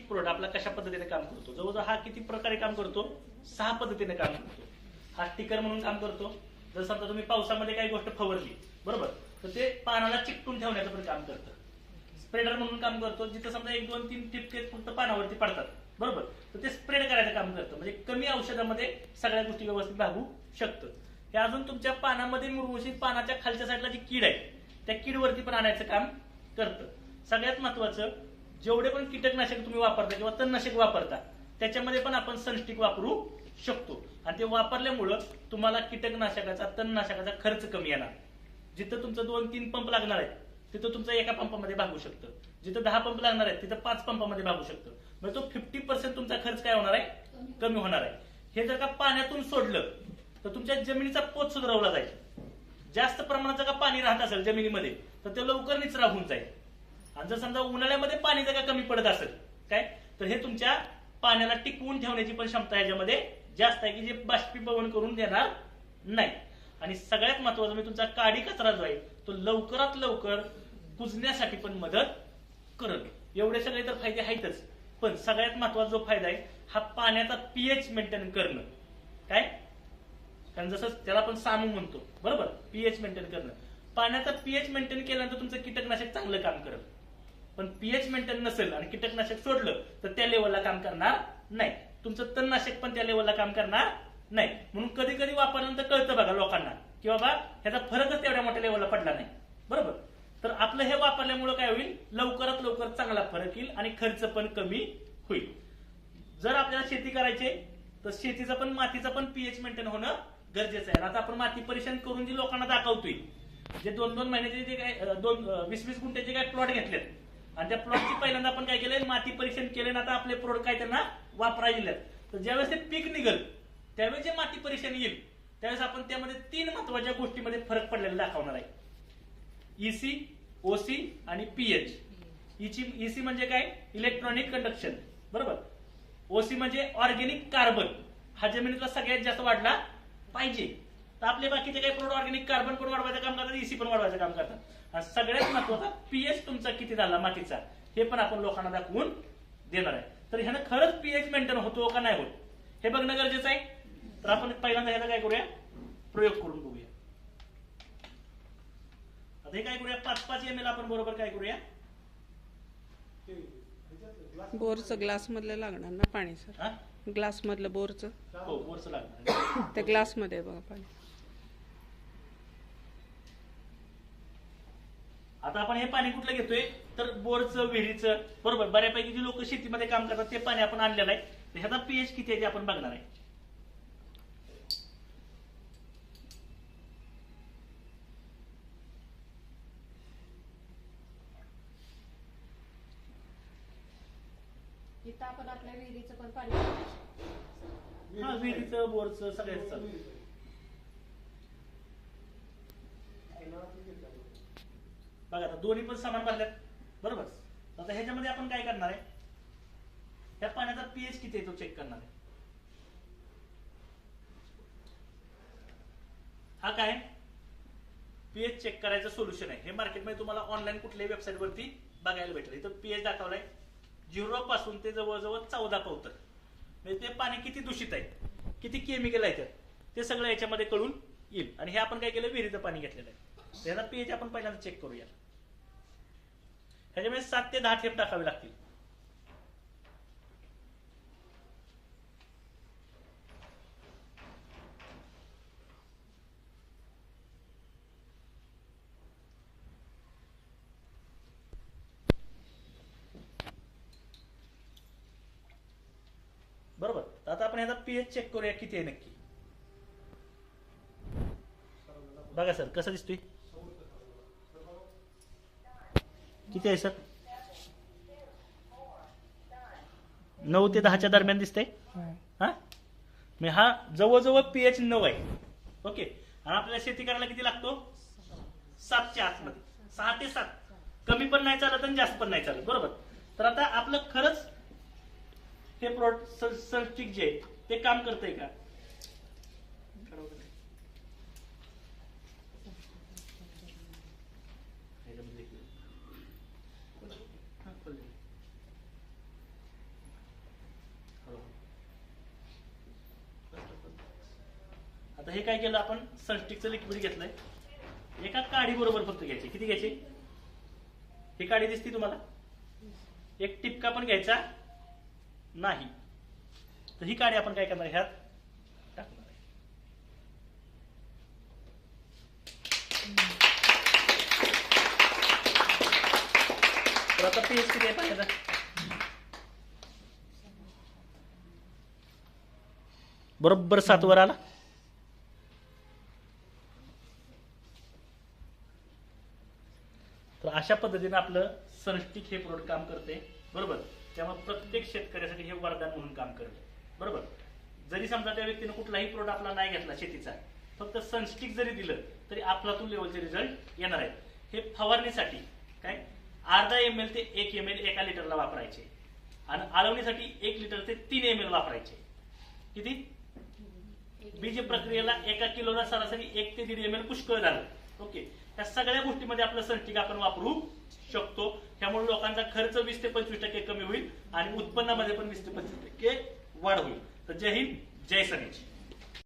Product आपला कशा पद्धतीने काम करतो, जवळजवळ हा किती प्रकारे काम करतो, 6 पद्धतीने काम करतो. हा स्टिकर म्हणून काम करतो. जर समजा तुम्ही पावसामध्ये काही गोष्ट फवारली बरोबर, तर ते पानाला चिकटून ठेवण्याचं पण काम करतं. स्प्रेडर म्हणून काम करतो, जिथं समजा 1 2 3 टिपके फक्त पानावरती पडतात बरोबर, तर ते स्प्रेड करायचं काम करतं. म्हणजे कमी औषधामध्ये सगळ्या गोष्टी व्यवस्थित भागू शकतं. हे अजून तुमच्या पानामध्ये मुरमुशीत पानाच्या खालच्या साईडला जी कीड आहे त्या कीडवरती पण आणायचं काम करतं. सगळ्यात महत्वाचं, जेवढे पण कीटकनाशक तुम्ही वापरता किंवा तणनाशक वापरता त्याच्यामध्ये पण आपण सनस्टिक वापरू शकतो. आणि ते वापरल्यामुळं तुम्हाला कीटकनाशकाचा तणनाशकाचा खर्च कमी येणार. जिथं तुमचं 2-3 पंप लागणार आहे तिथं तुमचं एका पंपामध्ये भागू शकतं. जिथं 10 पंप लागणार आहेत तिथं 5 पंपामध्ये भागू शकतं. म्हणजे तो 50% तुमचा खर्च काय होणार आहे, कमी होणार आहे. हे जर का पाण्यातून सोडलं तर तुमच्या जमिनीचा पोत सुधारवला जाईल. जास्त प्रमाणात जर का पाणी राहत असेल जमिनीमध्ये तर ते लवकर निचरा होऊन जाईल. आणि जर समजा उन्हाळ्यामध्ये पाणी जर का कमी पडत असेल काय, तर हे तुमच्या पाण्याला टिकवून ठेवण्याची पण क्षमता ह्याच्यामध्ये जास्त आहे की जे बाष्पीभवन करून देणार नाही. आणि सगळ्यात महत्वाचं म्हणजे तुमचा काडी कचरा जो आहे तो लवकरात लवकर कुजण्यासाठी पण मदत करत. एवढे सगळे तर फायदे आहेतच, पण सगळ्यात महत्वाचा जो फायदा आहे हा पाण्याचा पीएच मेंटेन करणं. काय, कारण जसं त्याला आपण सामू म्हणतो बरोबर, पीएच मेंटेन करणं. पाण्याचा पीएच मेंटेन केल्यानंतर तुमचं कीटकनाशक चांगलं काम करत. पण पीएच मेंटेन नसेल आणि कीटकनाशक सोडलं तर त्या लेवलला काम करणार नाही. तुमचं तणनाशक पण त्या लेवलला काम करणार नाही. म्हणून कधी कधी वापरल्यानंतर कळतं बघा लोकांना की बाबा ह्याचा फरकच तेवढ्या मोठ्या लेवलला पडला नाही बरोबर. तर आपलं हे वापरल्यामुळे काय होईल, लवकरात लवकर चांगला फरक येईल आणि खर्च पण कमी होईल. जर आपल्याला शेती करायची तर शेतीचा पण मातीचा पण पीएच मेंटेन होणं गरजेचं आहे. आता आपण माती परीक्षण करून जी लोकांना दाखवतोय, जे 2-2 महिन्याचे जे काय 20-20 गुंठ्याचे काय प्लॉट घेतलेत आणि त्या प्लॉटची पहिल्यांदा आपण काय केलंय, माती परीक्षण केले ना. आता आपले प्रोडक्ट काय त्यांना वापरायला दिलेत. तर ज्यावेळेस ते पीक निघेल त्यावेळेस जे माती परीक्षण येईल त्यावेळेस आपण त्यामध्ये 3 महत्वाच्या गोष्टीमध्ये फरक पडलेला दाखवणार आहे. ईसी, ओसी आणि पीएच. ईसी म्हणजे काय, इलेक्ट्रॉनिक कंडक्शन बरोबर. ओसी म्हणजे ऑर्गेनिक कार्बन. हा जमिनीतला सगळ्यात जास्त वाढला पाहिजे. तर आपले बाकीचे काही प्रोडक्ट ऑर्गेनिक कार्बन पण वाढवायचं काम करतात, ईसी पण वाढवायचं काम करतात. आणि सगळ्यात महत्वाचा पीएच तुमचा किती झाला मातीचा हे पण आपण लोकांना दाखवून देणार आहे. तर ह्यानं खरंच पीएच मेंटेन होतो का नाही होत हे बघणं गरजेचं आहे. तर आपण पहिल्यांदा ह्याला काय करूया, प्रयोग करून बघूया. आता हे काय करूया, 5-5 ml आपण बरोबर काय करूया, बोरचं ग्लास मधलं लागणार ना पाणी सर, ग्लास मधलं बोरचं. हो बोरचं लागणार. त्या ग्लास मध्ये बघा पाणी. आता आपण हे पाणी कुठलं घेतोय तर बोरचं, विहिरीचं बरोबर. बऱ्यापैकी जी लोक शेतीमध्ये काम करतात ते पाणी आपण आणलेलं आहे. तर ह्याचा पीएच किती आहे ते आपण बघणार आहे. इथं आपण आपल्या विहिरीचं पण पाणी, हा विहिरीचं, बोरचं सगळ्याच चालू. बघा आता दोन्ही पण समान भरल्यात बरोबर. आता ह्याच्यामध्ये आपण काय करणार आहे, त्या पाण्याचा पीएच किती आहे तो चेक करणार आहे. हा काय पीएच चेक करायचं सोल्युशन आहे. हे मार्केटमध्ये तुम्हाला ऑनलाईन कुठल्याही वेबसाईट वरती बघायला भेटेल. इथं पीएच दाखवलाय 0 पासून ते जवळजवळ 14 पावतर. म्हणजे ते पाणी किती दूषित आहे, किती केमिकल आहे ते सगळं याच्यामध्ये कळून येईल. आणि हे आपण काय केलं, विहिरीचं पाणी घेतलेलं आहे. त्याचा पीएच आपण पहिल्यांदा चेक करूया. ह्याच्यामध्ये 7 ते 10 थेंब टाकावे लागतील. बरोबर. आता आपण ह्याचा पीएच चेक करूया किती आहे नक्की. बघा सर कसं दिसतोय, किती आहे सर, 9 ते 10च्या दरम्यान दिसतंय. हा मी हा जवळजवळ पीएच 9 आहे. ओके. आणि आपल्याला शेती करायला किती लागतो, 7च्या आतमध्ये. 6 ते 7 कमी पण नाही चालत आणि जास्त पण नाही चालत बरोबर. तर आता आपलं खरंच हे प्रोडक्ट सनस्टिक जे ते काम करतंय का, हे काय केलं आपण सनस्टिकचं लिक्विड घेतलंय, एका काडी बरोबर फक्त घ्यायचे. किती घ्यायचे? ही काडी दिसती तुम्हाला? एक टिपका पण घ्यायचा नाही. तर ही काडी आपण काय करणार, ह्यात टाकणार आहे. तर आता पीएच किती आहे पाण्याचा? बरोबर 7 वर आला. तर अशा पद्धतीने आपलं सनस्टिक हे प्रोडक्ट काम करते. बरोबर. त्यामुळे प्रत्येक शेतकऱ्यासाठी हे वरदान म्हणून काम करते. बरोबर. जरी समजा त्या व्यक्तीने कुठलाही प्रोडक्ट आपला नाही घेतला शेतीचा, फक्त सनस्टिक जरी दिलं तरी अफलातून लेवलचे रिझल्ट येणार आहेत. हे फवारणीसाठी काय अर्धा ml ते 1 ml एका लिटरला वापरायचे आणि आळवणीसाठी 1 लिटर ते 3 ml वापरायचे. किती? बीज प्रक्रियेला 1 किलोला सरासरी 1 ते 1.5 ml पुष्कळ झालं. ओके. या सगळ्या गोष्टीमध्ये आपलं सनस्टिक आपण वापरू शकतो. त्यामुळे लोकांचा खर्च 20 ते 25% कमी होईल आणि उत्पन्नामध्ये पण 20 ते 25% वाढ होईल. तर जय हिंद, जय सनेज.